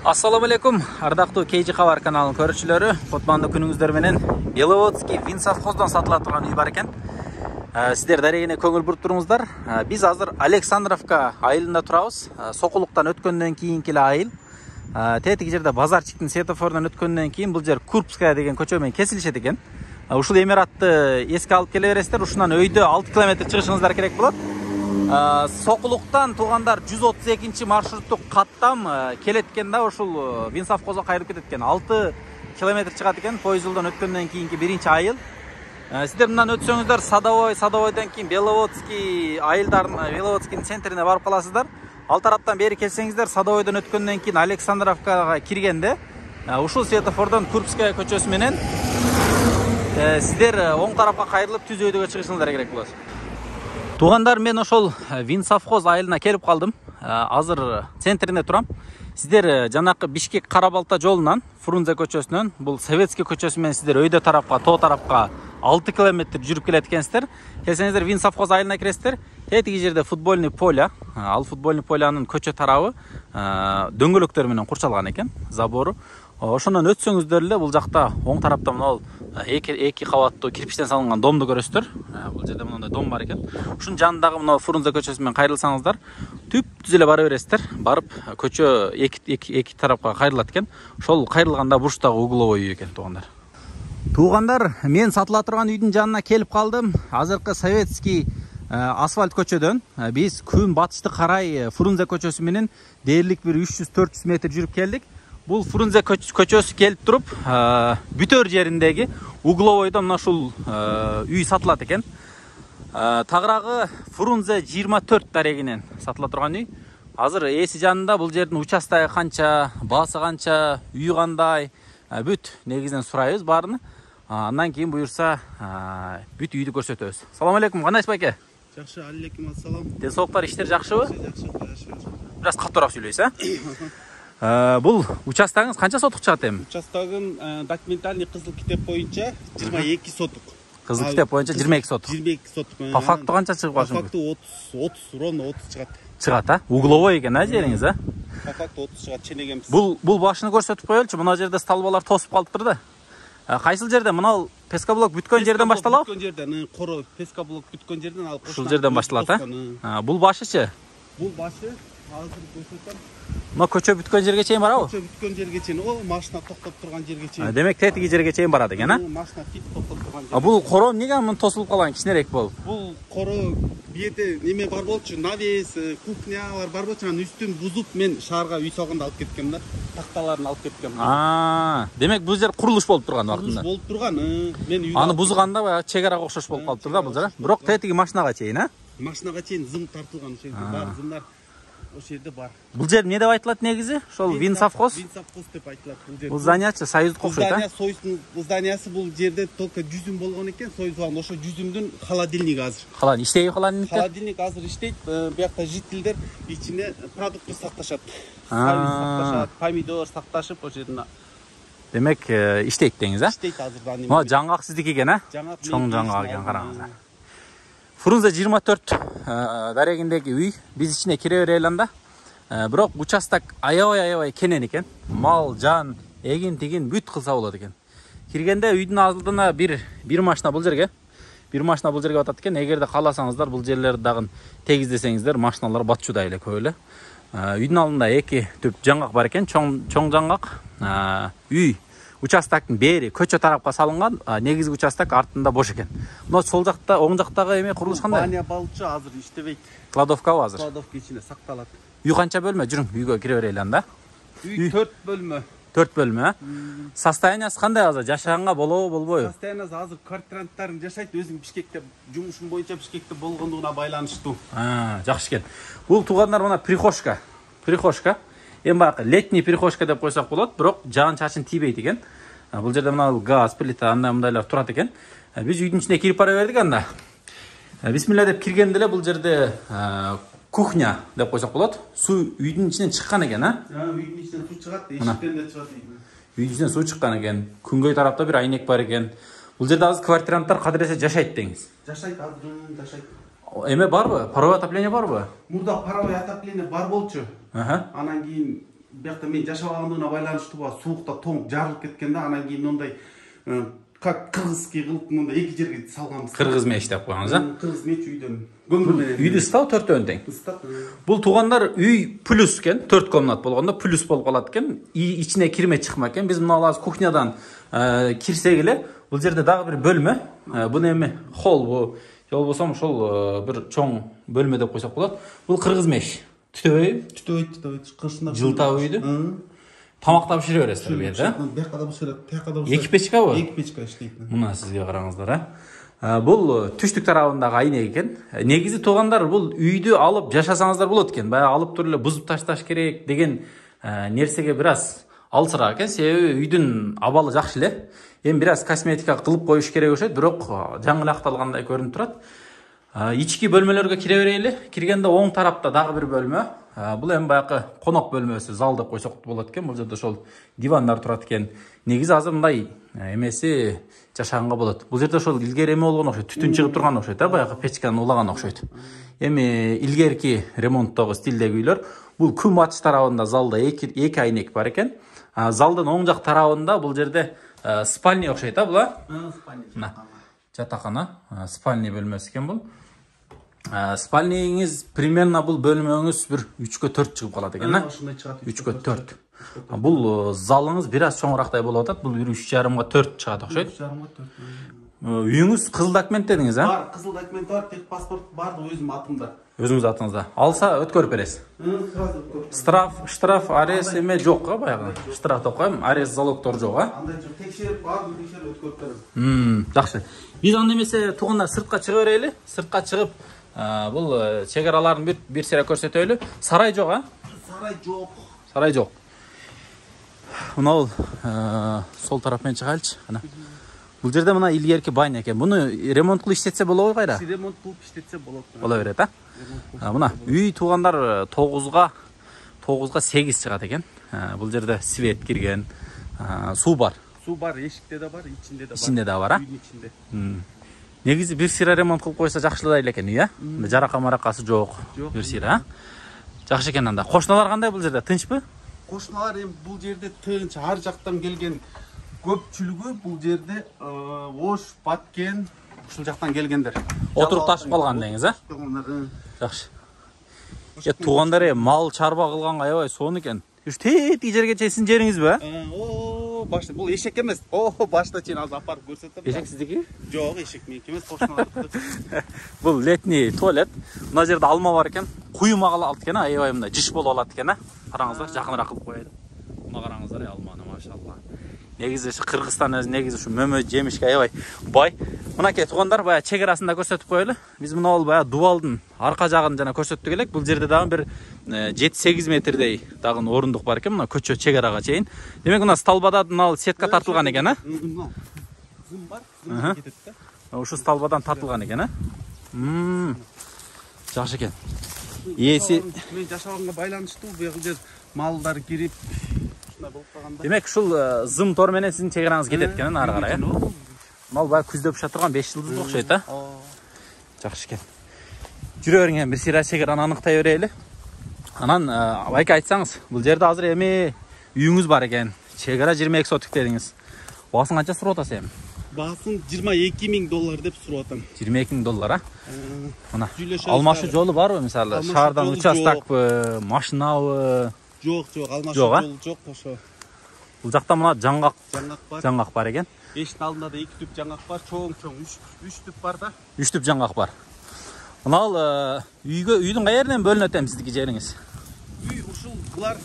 Ассаламу алейкум, ардактуу KG Кабар каналынын көрүүчүлөрү. Кутмандуу күнүңүздөр менен Беловодский Вин совхоздон сатыла турган үй бар экен. Сиздер дарегине көңүл буруп туруңуздар. Биз азыр Александровка айылында турабыз. Сокулуктан өткөндөн кийинки эле айыл. Тетиги жерде базарчиктин светофорунан өткөндөн кийин бул жер Курбская деген көчө менен кесилишет экен. Ушул эмиратты эске алып келе бересиздер. Ушунан өйдө 6 км чыгышыңыздар керек болот. Сокулуктан туугандар 132 маршруттук каттам келет экен да, ушул Вин совхозго кайрылып кетет экен. 6 км чыгат экен поезд жолдон өткөндөн кийинки биринчи айыл. Сиздер мындан өтсөңүздөр Садовойдон кийин Беловодский айылдарын, Беловодскийдин центрине барып каласыздар. Ал тараптан бери келсеңиздер, Садовойдон өткөндөн кийин Александровкага киргенде ушул светофордон Курбская көчөсү менен сиздер оң тарапка кайрылып түз өйдөгө чыгышыңыздар керек болот. Тугандар, мен ошол Вин совхоз айылына келип калдым. Азыр центрине турам. Сиздер жанакы Бишкек Карабалта жолунан Фрунзе көчөсүнөн бул Советский көчөсү менен сиздер өйдө тарапка, тоо тарапка 6 км жүрүп келет экенсиздер. Келсеңиздер Вин совхоз айылына киресиздер. Тетиги жерде футбольный поле. Ал футбольный полянын көчө тарабы дөңгөлөктөр менен курчалган экен, забору. Ошондон өтсөңүздөр эле бул жакта оң тарапта мына эки кабаттуу кирпичтен салынган домду көрөсүздөр. Бул жерде мындай дом бар экен. Ушунун жанындагы мына Фрунзе көчөсү менен кайрылсаңыздар, түп-түз эле бара бересиздер. Барып көчө эки тарапка кайрылат экен. Ошол кайрылганда бурчтагы угловой үй экен, туугандар. Туугандар, мен сатыла турган үйдүн жанына келип калдым. Азыркы Советский асфальт көчөдөн биз күн батышты карай Фрунзе көчөсү менен дээрлик бир 300-400 метр жүрүп келдик. Бул Фрунзе көчөсү келип туруп, бүтөр жериндеги угловойдон мына ушул үй сатылат экен. Тагыраагы Фрунзе 24 дарегинен сатыла турган үй. Азыр эси жанында бул жердин участогу канча, баасы канча, үй кандай, бүт негизинен сурайбыз баарыны. Андан кийин буюрса бүт үйдү көрсөтөбүз. Салам алейкум, кандайсыз байке? Жакшы, алейкум ассалам. Ден соолуктар, иштер жакшыбы? Жакшы. Бираз каттуураак сүйлөйсүз, Бул участогуңуз канча сотук чыгат эми? Участогым документальный кызыл китеп боюнча 22 сотук. Кызыл китеп боюнча 22 сотук. 22 сотук. По факту канча чыгып калышы мүмкүн? По факту 30, ровно 30 чыгат. Чыгат, угловой экен, жериңиз, По факту 30 чыгат, ченегемиз. Бул башыны көрсөтүп коелучу, мына жерде столбалар тосуп калыптыр да. Кайсыл жерде? Мына пескоблок бүткөн жерден башталабы? Бүткөн жерден, коро пескоблок бүткөн жерден алып кошулат. Ушул жерден башталат, Бул башычы? Бул башы азыр көрсөтөм. Мына көчө бүткөн жерге чейин барабы? Көчө бүткөн жерге чейин, машина токтоп турган жерге чейин. Демек тетиги жерге чейин барат экен, Машина тип токтоп турган жерге. Бул коро эмнеге мын тосулуп калган, кичинерээк болуп? Бул коро бияде неме бар болчу, навес, кухнялар бар болчу, анын үстүн бузуп мен шаарга үй салганда алып кеткем да. Такталарын алып кеткем. Демек бул жер курулуш болуп турган вакытында. Курулуш болуп турган. Мен үйдө аны бузганда баягы чегарага окшош болуп калыптыр да бул жер. Бирок тетиги машинага чейин, Машинага чейин зым тартылган, ошол жерде бар, зымдар ошол жерде бар. Бул жер эмне деп айтылат негизи? Ошол Вин совхоз? Вин совхоз деп айтылат бул жер. Бул зданиячы союздук окшойт, Здание Союздун зданиясы бул жерде только жүзүм болгон экен, Союз болгон. Ошо жүзүмдүн холодильниги азыр. Халан иштейби, холодильник? Холодильник азыр иштейт. Биякта жителдер ичине продукты сакташат. Сакташат, помидор сакташып ошол жерден. Демек иштейт деңиз, Иштейт азыр. Мына жаңгак сиздики экен, Чоң жаңгак экен, караңыз. Фрунзе 24 дарегиндеги үй, биз ичине кире берели анда. Бирок участок аябай кенен экен. Мал, жан, эгин-тигин бүт кылса болот экен. Киргенде үйдүн алдына бир машина бул жерге, батат экен. Эгерде кааласаңыздар, бул жерлерди дагы тегиздесеңиздер, машиналар батчудай эле көп эле. Үйдүн алдында эки түп жаңгак бар экен, чоң жаңгак. Үй участоктун бери көчө тарапка салынган, негизги участок артында бош экен. Мына сол жакта, оң жактагы эме курулуш кандай? Баня балчу азыр иштебейт. Кладовкабы азыр? Кладовка ичине сакталат. Үй канча бөлмө? Жүрүң, үйгө кире берели анда. Үй 4 бөлмө. 4 бөлмө, Состояниясы кандай азыр? Жашаганга болобу, болбойбу? Состояниясы азыр квартиранттарың жашайт, өзүң Бишкекте, жумушум боюнча Бишкекте болгондугуна байланыштуу. Жакшы экен. Бул туугандар мына прихожка. Эми баягы летний прихожка деп койсок болот, бирок жаан чачын тийбейт экен. Бул жерде мына газ, плита, мындайлар турат экен. Биз үйдүн ичине кирип бара бердик анда. Бисмилла деп киргенде эле бул жерде кухня деп койсок болот. Суу үйдүн ичинен чыккан экен, Үйдүн ичинен суу чыгат, эшиктен да чыгат. Үйдүн ичинен суу чыккан экен. Күнгөй тарапта бир айнек бар экен. Бул жерде азыр квартиранттар кадыресе жашайт деңиз. Жашайт, азыр жашайт. Эме барбы? Паровой отопление барбы? Мурда паровой отопление бар болчу. Анан кийин биякта мен жашабагандыгына байланыштуу суукта тоң жарылып кеткен да, анан кийин мындай как кыргызский кылып мындай эки жерге салганбыз. Кыргыз меч деп коюңуз, а? Кыргыз меч үйдөн. Көмүр менен. Үйдү ыстабы, төртөөнү тең? Ыстап. Бул туугандар үй плюс экен, 4 комнат болгондо плюс болуп калат экен. Ичине кирме чыкма экен. Биз мына алабыз кухнядан кирсек эле, бул жерде дагы бир бөлмө. Бул эми холл бу. Же болбосо ошол бир чоң бөлмө деп койсок болот. Бул кыргыз меч. Түтөбөйбү? Кырсында Жылтабы үйдү. Тамак да пишире бересиздер бу жерде, а? Бияка да бышырат, тияка да бышырат. Эки печкабы? Эки печка иштейт. Мына сизге караңыздар, а? Бул түштүк тарабындагы айнек экен. Негизи туугандар бул үйдү алып жашасаңыздар болот экен. Баягы алып туруп эле бузуп ташташ керек деген нерсеге бир аз алсыраак экен. Себеби үйдүн абалы жакшы эле. Эми бир аз косметика кылып коюш керек окшойт, бирок жаңылакталгандай көрүнүп турат. Ички бөлмөлөргө кире берели. Киргенде оң тарапта дагы бир бөлмө. Бул эми баягы конок бөлмөсү, зал деп койсок болот экен. Бул жерде ошол дивандар турат экен. Негизи азыр мындай эмеси жашаганга болот. Бул жерде ошол илгери эме болгон окшойт, түтүн чыгып турган окшойт, баягы печканы улаган окшойт. Эми илгерки ремонттогу стилдеги үйлөр. Бул күн батыш тарабында залда эки айнек бар экен. Залдын оң жак тарабында бул жерде спальня окшойт, бул, спальня. Жатакана, спальня бөлмөсү экен бул. Спальняңыз примерно бул бөлмөңүз бир 3-кө 4 чыгып калат экен, а? 3-кө 4. Бул залыңыз бир аз чоңурактай болуп атат. Бул 3,5-га 4 чыгат окшойт. 3,5-га 4. Үйүңүз кызыл документ дедиңиз, а? Бар, кызыл документ бар, тек паспорт бар, өзүм атымда. Өзүңүз атыңызда. Алса өткөрүп бересиз. Штраф, арест эме жок, баягы. Штраф деп коем, арест, залогдор жок, а? Андай жок, текшерип, баарын текшерип өткөрүп берем. Жакшы. Биз анда эмесе туугандар сыртка чыга берели. Сыртка чыгып, бул чек араларын бир сыйра көрсөтөлү. Сарай жок, а? Сарай жок. Мына бул сол тарап менен чыгайлычы, ana. Бул жерде мына илгерки баня экен. Буну ремонт кылып иштетсе болобу кайра? Ремонт кылып иштетсе болот. Бола берет, а? Мына үй туугандар 9га 8 чыгат экен. Бул жерде свет кирген, суу бар. Суу бар, эшикте да бар, ичинде да бар. Ичинде да бар, а? Үйдүн ичинде. Негизи бир сыйра ремонт кылып койсо жакшылай эле экен, а? Жарака-маракасы жок. Бир сыйра, а? Жакшы экен анда. Кошуналар кандай бул жерде? Тынчпы? Кошуналар эми бул жерде тынч, ар жактан келген көпчүлүгү бул жерде Ош, Баткен ушул жактан келгендер. Отуруп ташып калган деңиз, а? Жакшы. Туугандар мал чарба кылганга аябай сонун экен. Уш тетиги жерге чейин сиздин жериңизби, а? Башта бул эшек эмес. Башта чейин азыр апарып көрсөтөм. Эшек сиздики? Жок, эшек меники эмес, кошуналардыкы. Бул летний туалет. Мына жерде алма бар экен. Куюма калат экен, аябай мындай жыш болуп алат экен, а? Караңыздар, жакыныраак кылып коелу. Мына караңыздар, алманы, машалла. Негизи Кыргызстан өзү негизи ушу мөмө жемишке аябай бай. Мынакей туугандар, баягы чек арасын да көрсөтүп коелу. Биз мына бол баягы дубалдын арка жагын жана көрсөттүк элек. Бул жерде дагы бир 7-8 метрдей дагы орундук бар экен. Мына көчө чек арага чейин. Демек мына столбада мына сетка тартылган экен, а? Зым бар, кетет да. Ушу столбадан тартылган экен, а? Жакшы экен. Ээси мен жашаганга байланыштуу, бул жер малдар кирип демек ушул зым тор менен сиздин чек араңыз кетет экен ары карай, э? Мал баягы күздө бышат турган 5 жылдыз окшойт, а? Жакшы экен. Жүрө бериң эми бир сыйра чек араны аныктай берели. Анан байке айтсаңыз, бул жерде азыр эми үйүңүз бар экен. Чек ара 22 сотик дедиңиз. Баасын канча сурап атасыз эми? Баасын $22,000 деп сурап атам. $22,000, а? Мына алмашы жолу барбы, мисалы, шаардан участокпу, машинабы? Жок, алмашы жол жок, ошо. Бул жакта мына жаңгак бар. Жаңгак бар экен. Эшиктин алдында да 2 түп жаңгак бар, чоң 3 түп бар да. 3 түп жаңгак бар. Мына ал үйдүн каеринен бөлүнөт эми сиздики жериңиз? Үй ушул булар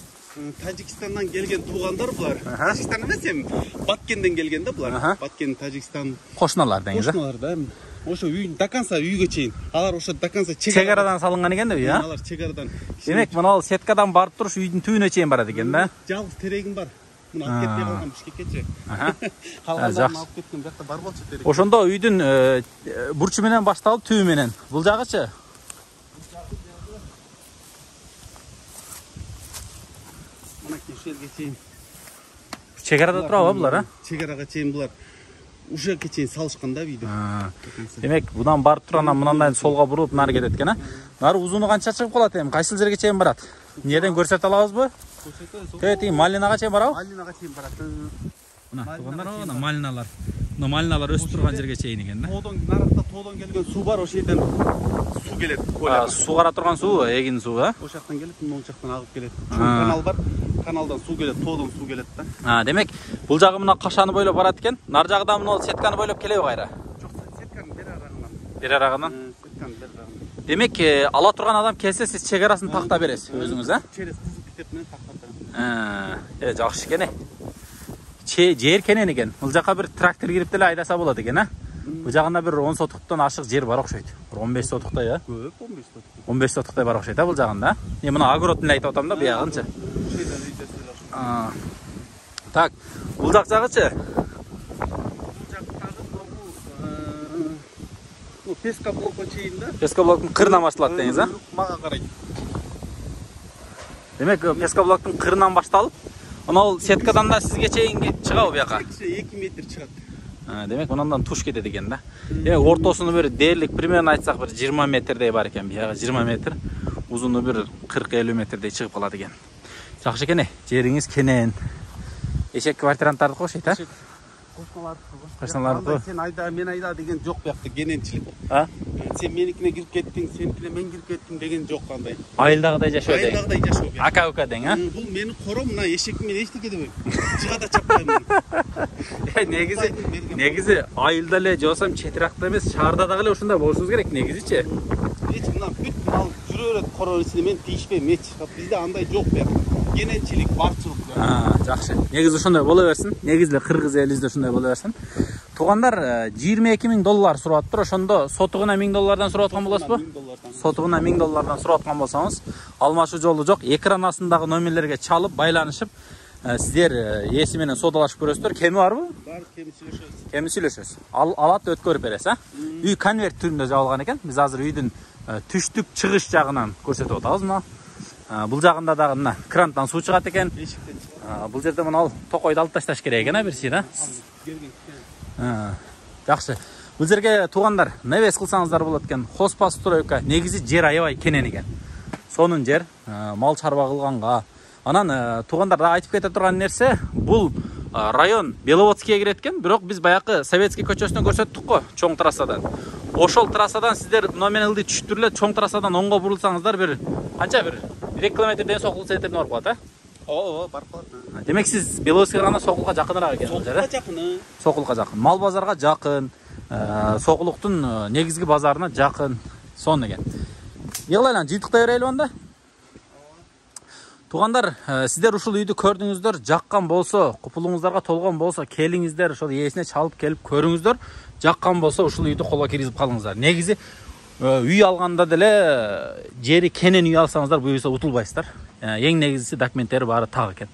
Тажикстандан келген туугандар булар. Тажикстан эмес эми, Баткенден келген да булар. Баткен, Тажикстан. Кошуналар деңиз, а? Кошуналар да эми. Ошо үй до конца үйгө чейин. Алар ошо до конца чек арадан салынган экен да үй, а? Алар чек арадан. Демек, мына ал сеткадан барып туруш үйдүн түбүнө чейин барат экен да? Жалгыз терегим бар. Муну алып кетпей калган Бишкеккечи. Калгандарын алып кеткен, бuyakta бар болчу терек. Ошондо үйдүн бурчу менен башталып түбү менен. Бул жагычы? Мына кешелге чейин. Чек арада турабы булар, а? Чек арага чейин булар. Ушерге чейин салышкан да үйдү. Демек, будан барып туруп анан мындай солго буруп нары кетет экен, а? Нары узуну канча чыгып калат эми? Кайсыл жерге чейин барат? Нерден көрсөтө алабызбы? Тетиң малинага чейин барабы? Малинага чейин барат. Мына тугандар, мына малиналар. Мына малиналар өсүп турган жерге чейин экен да. Тоодон нарыкта тоодон келген суу бар, ошол жерден суу келет. Суу кара турган суу, эгин суу, а? Ошол жактан келет, мына жактан агып келет. Канал бар. Каналдан суу келет, тоодон суу келет да. Демек, бул жагы мына кашаны бойлоп барат экен. Нар жагы да мына сетканы бойлоп келеби кайра? Жок, сетканын бери арагынан. Бери арагынан. Сетканын бери арагынан. Демек, ала турган адам келсе, сиз чек арасын такта бересиз өзүңүз, а? Через кызып кетип менен тактап берем. Жакшы экен. Жер кенен экен. Бул жака бир трактор кирип деле айдаса болот экен, а? Бул жагында бир 10 сотуктан ашык жер бар окшойт. 15 сотуктай, а? Көп, 15 сотук. 15 сотуктай бар окшойт, а бул жагында? Мына огородун эле айтып атам да, буягынчы. Так, бул жагычы? Песка блокко чейин да. Песка блоктун кырынан башталат деңиз, а? Мага карайт. Демек, песка блоктун кырынан башталып, анал сеткадан да сизге чейин чыгабы буяка? 2 метр чыгат. Демек, мындан туш кетет экен да. Демек, ортосуну бир дээрлик примерно айтсак бир 20 метрдей бар экен, буяга 20 метр. Узуну бир 40-50 метрдей чыгып калат экен. Жакшы экен, жериңиз кенен. Эшек квартирантарды кошойт, а? Кошуналарды. Сен айда, мен айда деген жок буякта кененчилик. А? Сен меникине кирип кеттиң, сеникине мен кирип кеттим деген жок андай. Айылдагыдай жашоо дең. Айылдагыдай жашоо. Ака-ука дең, а? Бул менин кором, мына эшекти мен эчтеке дебейм. Жыгада чаппайм. Негизи айылда эле же болсом четиракта эмес, шаарда дагы эле ушундай болушубуз керек, негизичи. Эч мына бүт мал жүрө берет коронусуна мен тийишпейм эч. Бизде андай жок буякта. Кененчилик, барчылык. Жакшы. Негизи ошондой боло берсин. Негизи эле кыргыз элибизде ошондой боло берсин. Тугандар $22,000 сурап атыптыр. Ошондо сотугуна $1000 сурап аткан болосузбу? Сотугуна $1000 сурап аткан болсоңуз, алмашуу жолу жок. Экран астындагы номерлерге чалып, байланышып, сиздер ээси менен соодалашып көрөсүздөр. Кеми барбы? Бар, кеми сүйлөшөбүз. Кеми сүйлөшөбүз. Алат өткөрүп бересиз, а? Үй конверт түрүндө жабылган экен. Биз азыр үйдүн түштүк чыгыш жагынан көрсөтүп атабыз мына. Бул жагында дагы мына крандан суу чыгат экен. Эшиктен чыгат. Бул жерде мына токойду алып ташташ керек экен, а бирси, да? Жакшы. Бул жерге тугандар навес кылсаңыздар болот экен. Хозпостройка, негизи жер аябай кенен экен. Сонун жер, мал чарба кылганга. Анан тугандар да айтып кете турган нерсе, бул район Беловодскийге кирет экен, бирок биз баягы Советский көчөсүнөн көрсөттүк го, чоң трассадан. Ошол трассадан сиздер мына менен ылдый түшүп эле чоң трассадан оңго бурулсаңыздар бир канча бир 1 километрден сокулса этеп барып калат, а? Ооба, барып калат. Демек сиз Беловодскийге гана Сокулга жакыныраак экен, Сокулга жакын. Сокулга жакын. Мал базарга жакын, Сокулуктун негизги базарына жакын. Сон экен. Йыгылайлан жыйдыктай берели анда. Тугандар, сиздер ушул үйдү көрдүңүздөр, жаккан болсо, купулуңуздарга толгон болсо, келиңиздер, ошол ээсине чалып келип көрүңүздөр. Жаккан болсо ушул үйдү колго киргизип калыңыздар. Негизи үй алганда деле жери кенен үй алсаңыздар, буюрса утулбайсыздар. Эң негизгиси документтери баары так экен.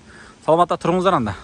Саламатта туруңуздар анда.